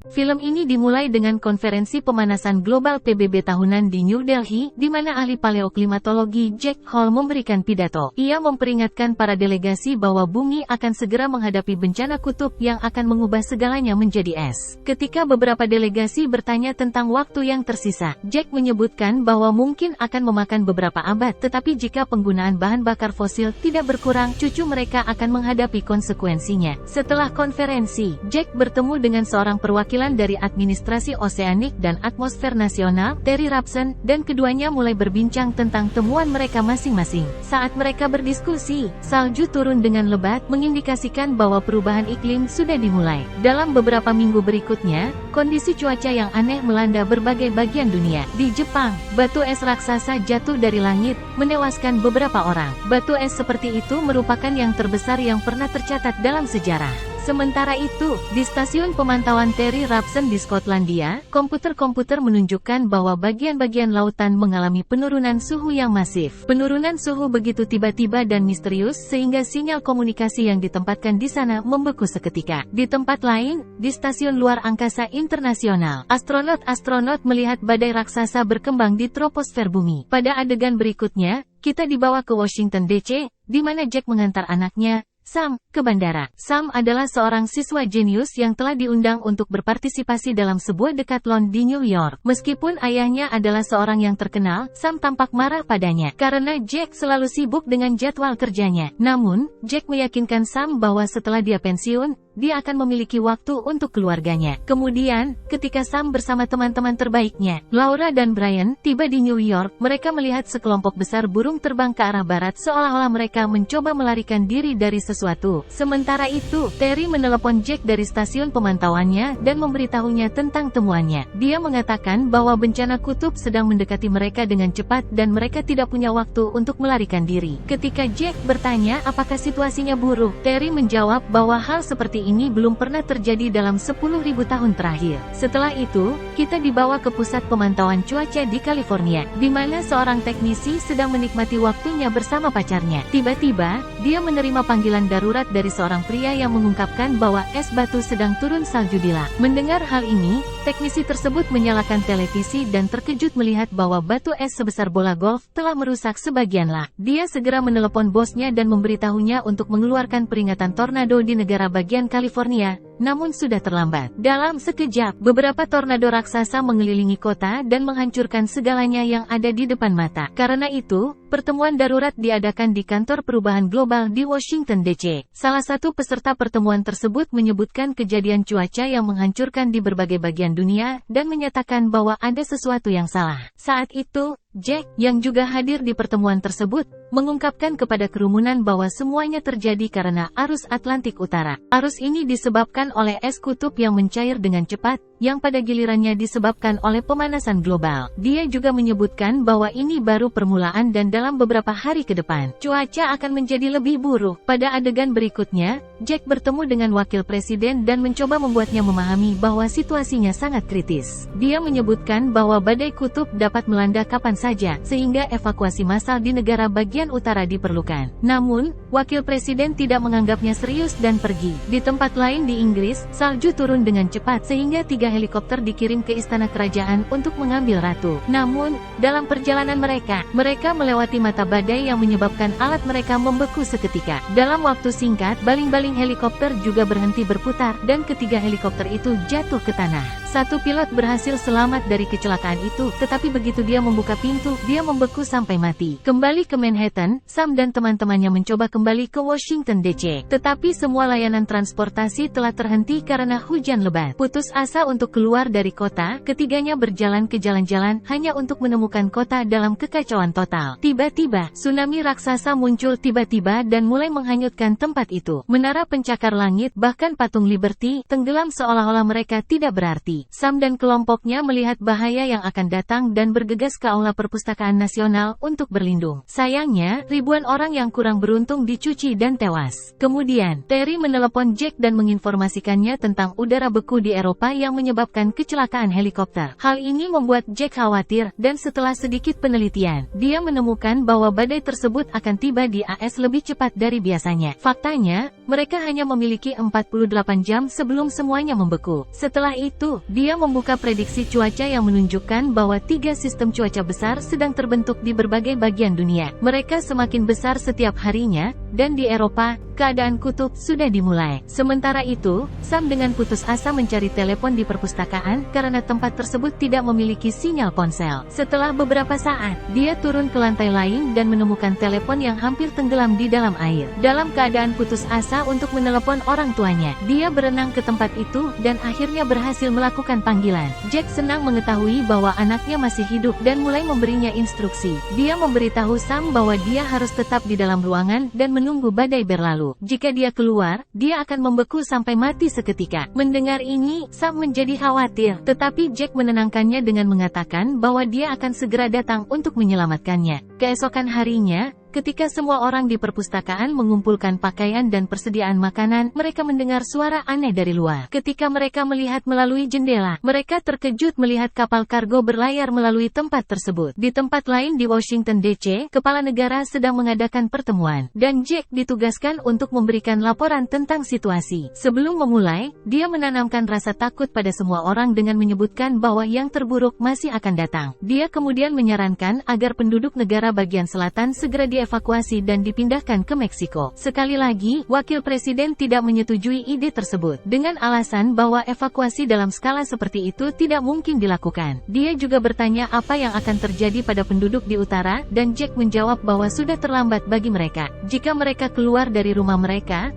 Film ini dimulai dengan konferensi pemanasan global PBB tahunan di New Delhi, di mana ahli paleoklimatologi Jack Hall memberikan pidato. Ia memperingatkan para delegasi bahwa bumi akan segera menghadapi bencana kutub yang akan mengubah segalanya menjadi es. Ketika beberapa delegasi bertanya tentang waktu yang tersisa, Jack menyebutkan bahwa mungkin akan memakan beberapa abad, tetapi jika penggunaan bahan bakar fosil tidak berkurang, cucu mereka akan menghadapi konsekuensinya. Setelah konferensi, Jack bertemu dengan seorang perwakilan dari Administrasi Oseanik dan Atmosfer Nasional, Terry Robson, dan keduanya mulai berbincang tentang temuan mereka masing-masing. Saat mereka berdiskusi, salju turun dengan lebat, mengindikasikan bahwa perubahan iklim sudah dimulai. Dalam beberapa minggu berikutnya, kondisi cuaca yang aneh melanda berbagai bagian dunia. Di Jepang, batu es raksasa jatuh dari langit, menewaskan beberapa orang. Batu es seperti itu merupakan yang terbesar yang pernah tercatat dalam sejarah. Sementara itu, di stasiun pemantauan Terry Robson di Skotlandia, komputer-komputer menunjukkan bahwa bagian-bagian lautan mengalami penurunan suhu yang masif. Penurunan suhu begitu tiba-tiba dan misterius sehingga sinyal komunikasi yang ditempatkan di sana membeku seketika. Di tempat lain, di Stasiun Luar Angkasa Internasional, astronot-astronot melihat badai raksasa berkembang di troposfer bumi. Pada adegan berikutnya, kita dibawa ke Washington DC, di mana Jack mengantar anaknya, Sam, ke bandara. Sam adalah seorang siswa jenius yang telah diundang untuk berpartisipasi dalam sebuah decathlon di New York. Meskipun ayahnya adalah seorang yang terkenal, Sam tampak marah padanya, karena Jack selalu sibuk dengan jadwal kerjanya. Namun, Jack meyakinkan Sam bahwa setelah dia pensiun, dia akan memiliki waktu untuk keluarganya. Kemudian, ketika Sam bersama teman-teman terbaiknya, Laura dan Brian, tiba di New York, mereka melihat sekelompok besar burung terbang ke arah barat seolah-olah mereka mencoba melarikan diri dari sesuatu. Sementara itu, Terry menelepon Jack dari stasiun pemantauannya dan memberitahunya tentang temuannya. Dia mengatakan bahwa bencana kutub sedang mendekati mereka dengan cepat dan mereka tidak punya waktu untuk melarikan diri. Ketika Jack bertanya apakah situasinya buruk, Terry menjawab bahwa hal seperti ini belum pernah terjadi dalam 10.000 tahun terakhir. Setelah itu, kita dibawa ke pusat pemantauan cuaca di California, di mana seorang teknisi sedang menikmati waktunya bersama pacarnya. Tiba-tiba, dia menerima panggilan darurat dari seorang pria yang mengungkapkan bahwa es batu sedang turun salju di lak. Mendengar hal ini, teknisi tersebut menyalakan televisi dan terkejut melihat bahwa batu es sebesar bola golf telah merusak sebagian lak. Dia segera menelepon bosnya dan memberitahunya untuk mengeluarkan peringatan tornado di negara bagian California, namun sudah terlambat. Dalam sekejap, beberapa tornado raksasa mengelilingi kota dan menghancurkan segalanya yang ada di depan mata. Karena itu, pertemuan darurat diadakan di kantor perubahan global di Washington DC. Salah satu peserta pertemuan tersebut menyebutkan kejadian cuaca yang menghancurkan di berbagai bagian dunia dan menyatakan bahwa ada sesuatu yang salah. Saat itu, Jack, yang juga hadir di pertemuan tersebut, mengungkapkan kepada kerumunan bahwa semuanya terjadi karena arus Atlantik Utara. Arus ini disebabkan oleh es kutub yang mencair dengan cepat, yang pada gilirannya disebabkan oleh pemanasan global. Dia juga menyebutkan bahwa ini baru permulaan dan dalam beberapa hari ke depan, cuaca akan menjadi lebih buruk. Pada adegan berikutnya, Jack bertemu dengan wakil presiden dan mencoba membuatnya memahami bahwa situasinya sangat kritis. Dia menyebutkan bahwa badai kutub dapat melanda kapan saja, sehingga evakuasi massal di negara bagian utara diperlukan. Namun, wakil presiden tidak menganggapnya serius dan pergi. Di tempat lain di Inggris, salju turun dengan cepat sehingga 3 helikopter dikirim ke istana kerajaan untuk mengambil ratu. Namun, dalam perjalanan mereka melewati mata badai yang menyebabkan alat mereka membeku seketika. Dalam waktu singkat, baling-baling helikopter juga berhenti berputar dan ketiga helikopter itu jatuh ke tanah. Satu pilot berhasil selamat dari kecelakaan itu, tetapi begitu dia membuka pintu, dia membeku sampai mati. Kembali ke Manhattan, Sam dan teman-temannya mencoba kembali ke Washington DC. Tetapi semua layanan transportasi telah terhenti karena hujan lebat. Putus asa untuk keluar dari kota, ketiganya berjalan ke jalan-jalan hanya untuk menemukan kota dalam kekacauan total. Tiba-tiba, tsunami raksasa muncul tiba-tiba dan mulai menghanyutkan tempat itu. Menara pencakar langit, bahkan patung Liberty, tenggelam seolah-olah mereka tidak berarti. terjadi. Sam dan kelompoknya melihat bahaya yang akan datang dan bergegas ke Aula Perpustakaan Nasional untuk berlindung. Sayangnya, ribuan orang yang kurang beruntung dicuci dan tewas. Kemudian, Terry menelepon Jack dan menginformasikannya tentang udara beku di Eropa yang menyebabkan kecelakaan helikopter. Hal ini membuat Jack khawatir, dan setelah sedikit penelitian, dia menemukan bahwa badai tersebut akan tiba di AS lebih cepat dari biasanya. Faktanya, mereka hanya memiliki 48 jam sebelum semuanya membeku. Setelah itu, dia membuka prediksi cuaca yang menunjukkan bahwa 3 sistem cuaca besar sedang terbentuk di berbagai bagian dunia. Mereka semakin besar setiap harinya, dan di Eropa, keadaan kutub sudah dimulai. Sementara itu, Sam dengan putus asa mencari telepon di perpustakaan karena tempat tersebut tidak memiliki sinyal ponsel. Setelah beberapa saat, dia turun ke lantai lain dan menemukan telepon yang hampir tenggelam di dalam air. Dalam keadaan putus asa untuk menelepon orang tuanya, dia berenang ke tempat itu dan akhirnya berhasil melakukan panggilan. Jack senang mengetahui bahwa anaknya masih hidup dan mulai memberinya instruksi. Dia memberitahu Sam bahwa dia harus tetap di dalam ruangan dan menunggu badai berlalu. Jika dia keluar, dia akan membeku sampai mati seketika. Mendengar ini, Sam menjadi khawatir, tetapi Jack menenangkannya dengan mengatakan bahwa dia akan segera datang untuk menyelamatkannya. Keesokan harinya, ketika semua orang di perpustakaan mengumpulkan pakaian dan persediaan makanan, mereka mendengar suara aneh dari luar. Ketika mereka melihat melalui jendela, mereka terkejut melihat kapal kargo berlayar melalui tempat tersebut. Di tempat lain di Washington DC, kepala negara sedang mengadakan pertemuan, dan Jack ditugaskan untuk memberikan laporan tentang situasi. Sebelum memulai, dia menanamkan rasa takut pada semua orang dengan menyebutkan bahwa yang terburuk masih akan datang. Dia kemudian menyarankan agar penduduk negara bagian selatan segera dievakuasi dan dipindahkan ke Meksiko. Sekali lagi, Wakil Presiden tidak menyetujui ide tersebut, dengan alasan bahwa evakuasi dalam skala seperti itu tidak mungkin dilakukan. Dia juga bertanya apa yang akan terjadi pada penduduk di utara, dan Jack menjawab bahwa sudah terlambat bagi mereka. Jika mereka keluar dari rumah mereka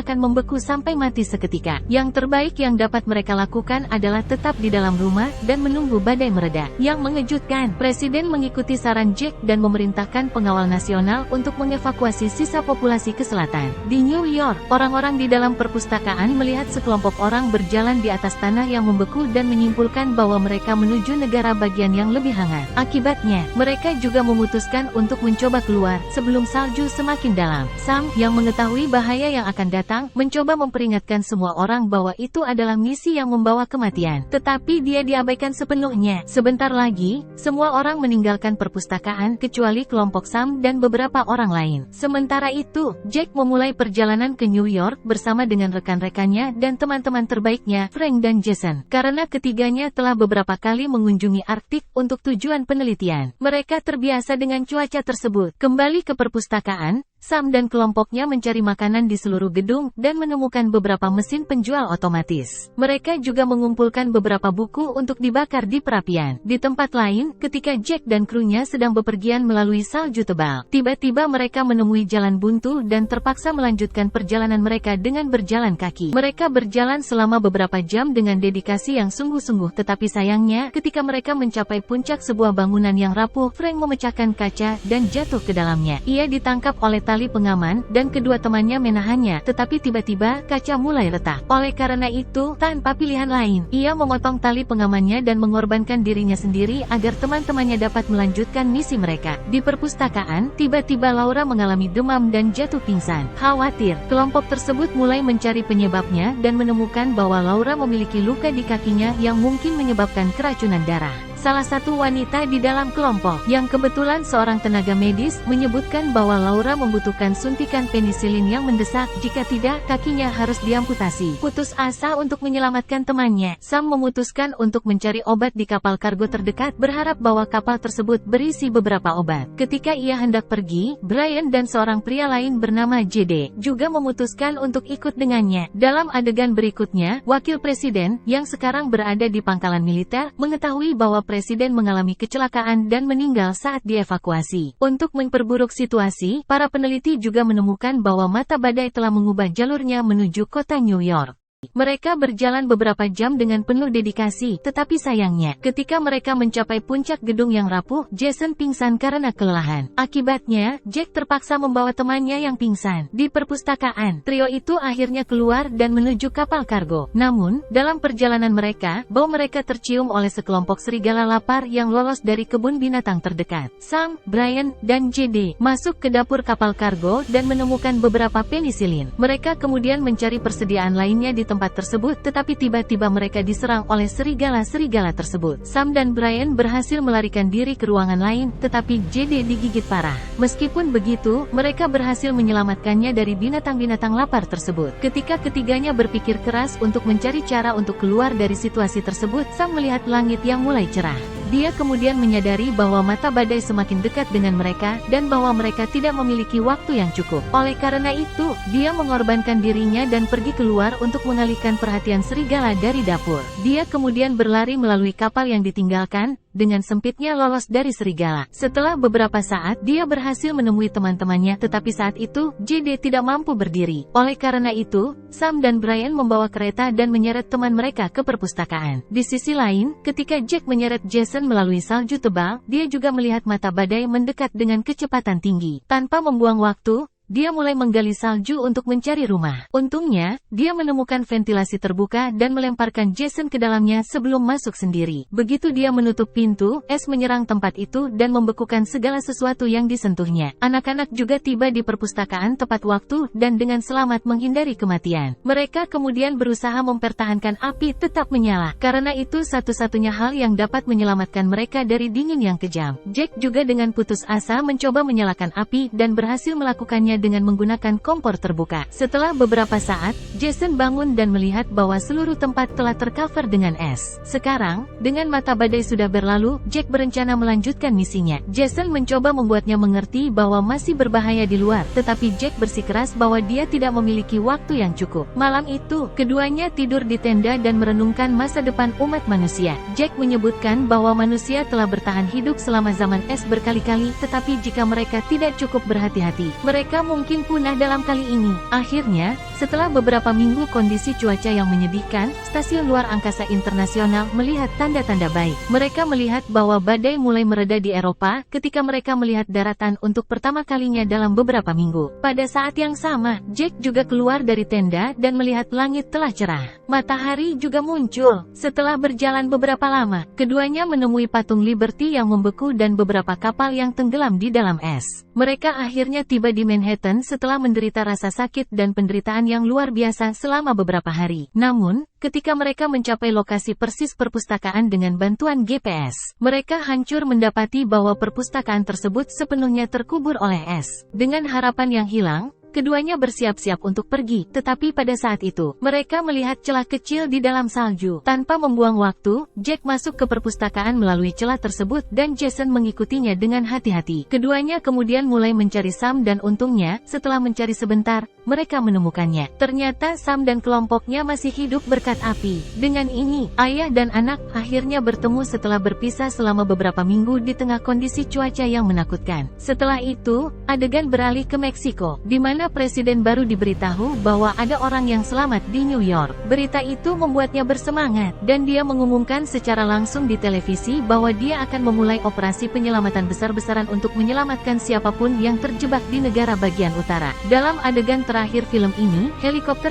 akan membeku sampai mati seketika. Yang terbaik yang dapat mereka lakukan adalah tetap di dalam rumah dan menunggu badai mereda. Yang mengejutkan, Presiden mengikuti saran Jack dan memerintahkan pengawal nasional untuk mengevakuasi sisa populasi ke selatan. Di New York, orang-orang di dalam perpustakaan melihat sekelompok orang berjalan di atas tanah yang membeku dan menyimpulkan bahwa mereka menuju negara bagian yang lebih hangat. Akibatnya, mereka juga memutuskan untuk mencoba keluar sebelum salju semakin dalam. Sam, yang mengetahui bahaya yang akan datang, mencoba memperingatkan semua orang bahwa itu adalah misi yang membawa kematian. Tetapi dia diabaikan sepenuhnya. Sebentar lagi, semua orang meninggalkan perpustakaan kecuali kelompok Sam dan beberapa orang lain. Sementara itu, Jack memulai perjalanan ke New York bersama dengan rekan-rekannya dan teman-teman terbaiknya, Frank dan Jason. Karena ketiganya telah beberapa kali mengunjungi Arktik untuk tujuan penelitian, mereka terbiasa dengan cuaca tersebut. Kembali ke perpustakaan, Sam dan kelompoknya mencari makanan di seluruh gedung dan menemukan beberapa mesin penjual otomatis. Mereka juga mengumpulkan beberapa buku untuk dibakar di perapian. Di tempat lain, ketika Jack dan krunya sedang bepergian melalui salju tebal, tiba-tiba mereka menemui jalan buntu dan terpaksa melanjutkan perjalanan mereka dengan berjalan kaki. Mereka berjalan selama beberapa jam dengan dedikasi yang sungguh-sungguh, tetapi sayangnya, ketika mereka mencapai puncak sebuah bangunan yang rapuh, Frank memecahkan kaca dan jatuh ke dalamnya. Ia ditangkap oleh tali pengaman, dan kedua temannya menahannya, tetapi tiba-tiba, kaca mulai retak. Oleh karena itu, tanpa pilihan lain, ia memotong tali pengamannya dan mengorbankan dirinya sendiri agar teman-temannya dapat melanjutkan misi mereka. Di perpustakaan, tiba-tiba Laura mengalami demam dan jatuh pingsan. Khawatir, kelompok tersebut mulai mencari penyebabnya dan menemukan bahwa Laura memiliki luka di kakinya yang mungkin menyebabkan keracunan darah. Salah satu wanita di dalam kelompok, yang kebetulan seorang tenaga medis, menyebutkan bahwa Laura membutuhkan suntikan penisilin yang mendesak, jika tidak, kakinya harus diamputasi. Putus asa untuk menyelamatkan temannya, Sam memutuskan untuk mencari obat di kapal kargo terdekat, berharap bahwa kapal tersebut berisi beberapa obat. Ketika ia hendak pergi, Brian dan seorang pria lain bernama JD, juga memutuskan untuk ikut dengannya. Dalam adegan berikutnya, Wakil Presiden, yang sekarang berada di pangkalan militer, mengetahui bahwa Presiden mengalami kecelakaan dan meninggal saat dievakuasi. Untuk memperburuk situasi, para peneliti juga menemukan bahwa mata badai telah mengubah jalurnya menuju kota New York. Mereka berjalan beberapa jam dengan penuh dedikasi, tetapi sayangnya, ketika mereka mencapai puncak gedung yang rapuh, Jason pingsan karena kelelahan. Akibatnya, Jack terpaksa membawa temannya yang pingsan. Di perpustakaan, trio itu akhirnya keluar dan menuju kapal kargo. Namun, dalam perjalanan mereka, bau mereka tercium oleh sekelompok serigala lapar yang lolos dari kebun binatang terdekat. Sam, Brian, dan JD masuk ke dapur kapal kargo dan menemukan beberapa penisilin. Mereka kemudian mencari persediaan lainnya di tempat tersebut, tetapi tiba-tiba mereka diserang oleh serigala-serigala tersebut. Sam dan Brian berhasil melarikan diri ke ruangan lain, tetapi JD digigit parah. Meskipun begitu, mereka berhasil menyelamatkannya dari binatang-binatang lapar tersebut. Ketika ketiganya berpikir keras untuk mencari cara untuk keluar dari situasi tersebut, Sam melihat langit yang mulai cerah. Dia kemudian menyadari bahwa mata badai semakin dekat dengan mereka, dan bahwa mereka tidak memiliki waktu yang cukup. Oleh karena itu, dia mengorbankan dirinya dan pergi keluar untuk mengalihkan perhatian serigala dari dapur. Dia kemudian berlari melalui kapal yang ditinggalkan, dengan sempitnya lolos dari serigala. Setelah beberapa saat, dia berhasil menemui teman-temannya, tetapi saat itu, JD tidak mampu berdiri. Oleh karena itu, Sam dan Brian membawa kereta dan menyeret teman mereka ke perpustakaan. Di sisi lain, ketika Jack menyeret Jason melalui salju tebal, dia juga melihat mata badai mendekat dengan kecepatan tinggi. Tanpa membuang waktu, dia mulai menggali salju untuk mencari rumah. Untungnya, dia menemukan ventilasi terbuka dan melemparkan Jason ke dalamnya sebelum masuk sendiri. Begitu dia menutup pintu, es menyerang tempat itu dan membekukan segala sesuatu yang disentuhnya. Anak-anak juga tiba di perpustakaan tepat waktu dan dengan selamat menghindari kematian. Mereka kemudian berusaha mempertahankan api tetap menyala. Karena itu satu-satunya hal yang dapat menyelamatkan mereka dari dingin yang kejam. Jack juga dengan putus asa mencoba menyalakan api dan berhasil melakukannya dengan menggunakan kompor terbuka. Setelah beberapa saat, Jason bangun dan melihat bahwa seluruh tempat telah tercover dengan es. Sekarang, dengan mata badai sudah berlalu, Jack berencana melanjutkan misinya. Jason mencoba membuatnya mengerti bahwa masih berbahaya di luar, tetapi Jack bersikeras bahwa dia tidak memiliki waktu yang cukup. Malam itu, keduanya tidur di tenda dan merenungkan masa depan umat manusia. Jack menyebutkan bahwa manusia telah bertahan hidup selama zaman es berkali-kali, tetapi jika mereka tidak cukup berhati-hati, mereka mungkin punah dalam kali ini. Akhirnya, setelah beberapa minggu kondisi cuaca yang menyedihkan, stasiun luar angkasa internasional melihat tanda-tanda baik. Mereka melihat bahwa badai mulai mereda di Eropa ketika mereka melihat daratan untuk pertama kalinya dalam beberapa minggu. Pada saat yang sama, Jack juga keluar dari tenda dan melihat langit telah cerah. Matahari juga muncul. Setelah berjalan beberapa lama, keduanya menemui patung Liberty yang membeku dan beberapa kapal yang tenggelam di dalam es. Mereka akhirnya tiba di Manhattan setelah menderita rasa sakit dan penderitaan yang luar biasa selama beberapa hari. Namun, ketika mereka mencapai lokasi persis perpustakaan dengan bantuan GPS, mereka hancur mendapati bahwa perpustakaan tersebut sepenuhnya terkubur oleh es. Dengan harapan yang hilang, keduanya bersiap-siap untuk pergi, tetapi pada saat itu, mereka melihat celah kecil di dalam salju. Tanpa membuang waktu, Jack masuk ke perpustakaan melalui celah tersebut dan Jason mengikutinya dengan hati-hati. Keduanya kemudian mulai mencari Sam dan untungnya, setelah mencari sebentar, mereka menemukannya. Ternyata Sam dan kelompoknya masih hidup berkat api. Dengan ini, ayah dan anak akhirnya bertemu setelah berpisah selama beberapa minggu di tengah kondisi cuaca yang menakutkan. Setelah itu, adegan beralih ke Meksiko, di mana presiden baru diberitahu bahwa ada orang yang selamat di New York. Berita itu membuatnya bersemangat, dan dia mengumumkan secara langsung di televisi bahwa dia akan memulai operasi penyelamatan besar-besaran untuk menyelamatkan siapapun yang terjebak di negara bagian utara. Dalam adegan terakhir film ini, helikopter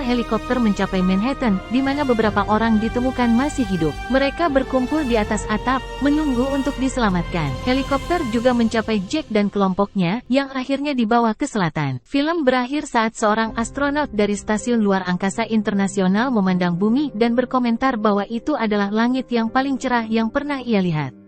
mencapai Manhattan, di mana beberapa orang ditemukan masih hidup. Mereka berkumpul di atas atap, menunggu untuk diselamatkan. Helikopter juga mencapai Jack dan kelompoknya, yang akhirnya dibawa ke selatan. Film berakhir saat seorang astronot dari stasiun luar angkasa internasional memandang bumi dan berkomentar bahwa itu adalah langit yang paling cerah yang pernah ia lihat.